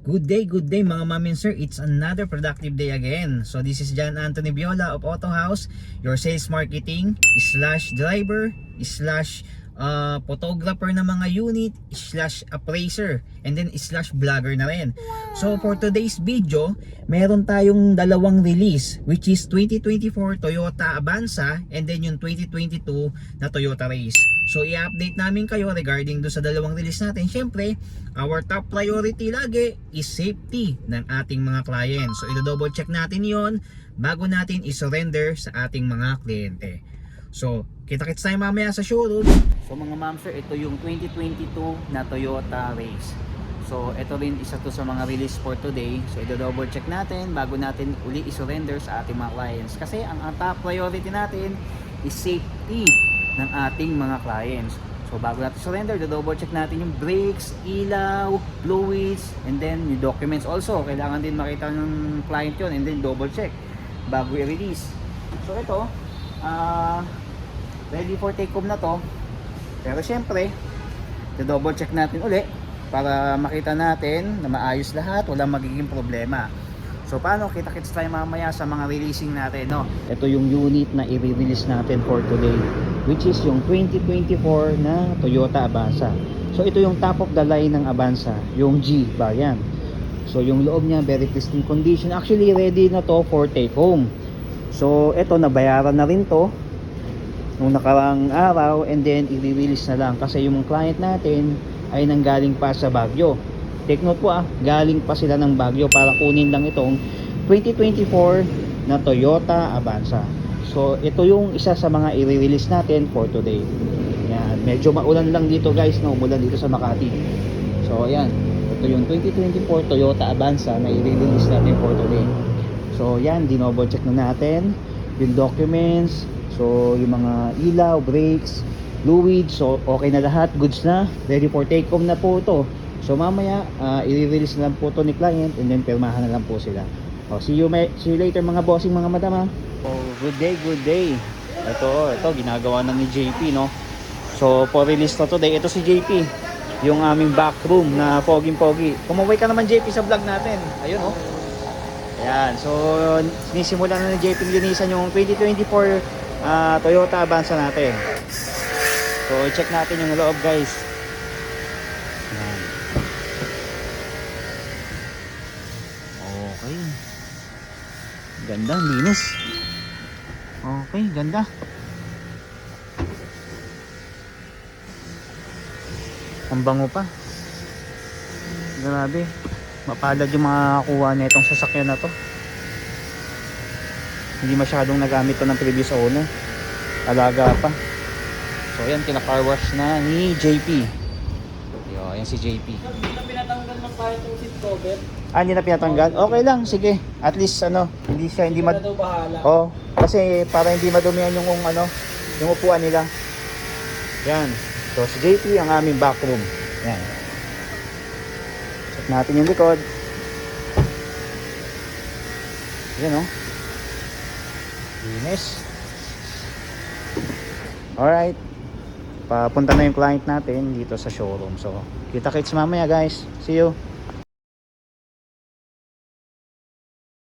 Good day mga ma'am and sir. It's another productive day again. So this is John Anthony Viola of Auto House, your sales marketing slash driver slash photographer ng mga unit slash appraiser and then slash vlogger na rin. So for today's video, meron tayong dalawang release which is 2024 Toyota Avanza and then yung 2022 na Toyota Race. So i-update namin kayo regarding do sa dalawang release natin. Syempre, our top priority lagi is safety ng ating mga clients. So i-double check natin yon bago natin i-surrender sa ating mga kliyente. So kita-kits tayo mamaya sa showroom. So mga ma'am sir, ito yung 2022 na Toyota Race. So ito rin isa to sa mga release for today. So i-double check natin bago natin uli i-surrender sa ating mga clients. Kasi ang top priority natin is safety ng ating mga clients. So bago natin surrender, double check natin yung brakes, ilaw, fluids, and then yung documents also. Kailangan din makita ng client yun and then double check bago i-release. So ito, ready for take home na to. Pero syempre, double check natin uli para makita natin na maayos lahat, walang magiging problema. So paano, kita-kits tayo mamaya sa mga releasing natin, no? Ito yung unit na i-release natin for today, which is yung 2024 na Toyota Avanza. So ito yung top of the line ng Avanza, yung G variant. So yung loob niya very pristine condition. Actually ready na to for take home. So ito, nabayaran na rin to nung nakarang araw and then i-release na lang kasi yung client natin ay nanggaling pa sa Baguio. Take note po galing pa sila ng Baguio para kunin lang itong 2024 na Toyota Avanza. So ito yung isa sa mga i-release natin for today. Yan, medyo maulan lang dito guys, na umulan dito sa Makati. So ayan, ito yung 2024 Toyota Avanza na i-release natin for today. So yan, dinoble check na natin yung documents. So yung mga ilaw, brakes, fluids, so okay na lahat, goods na, ready for take home na po ito. So mamaya i-release na lang po to ni client and then pirmahan na lang po sila. See you later mga bossing, mga madam. Good day. Ito ginagawa na ni JP, no. So for release to today, ito si JP, yung aming back room na poging-pogi. Kumaway ka naman JP sa vlog natin. Ayun, oh. Ayan, so sinisimulan na ni JP linisan yung 2024 Toyota Avanza natin. So check natin yung loob guys. Ayan. Okay. Ganda, linis. Okay, ganda. Ang bango pa. Grabe. Mapalad yung makakuha na itong sasakyan na to. Hindi masyadong nagamit to ng previous owner. Alaga pa. So yan, kina-car wash na ni JP. Yo, yan si JP. Hindi na pinatanggal ng kahit yung seat cover. Hindi na pinatanggal? Okay lang, sige. At least hindi daw bahala. Oh, kasi para hindi madumihan yung yung upuan nila. Yan. So si JP ang aming back room. Yan. Check natin yung likod. Yan, oh. Linis. Alright. Papunta na yung client natin dito sa showroom. So kita-kits mamaya guys. See you.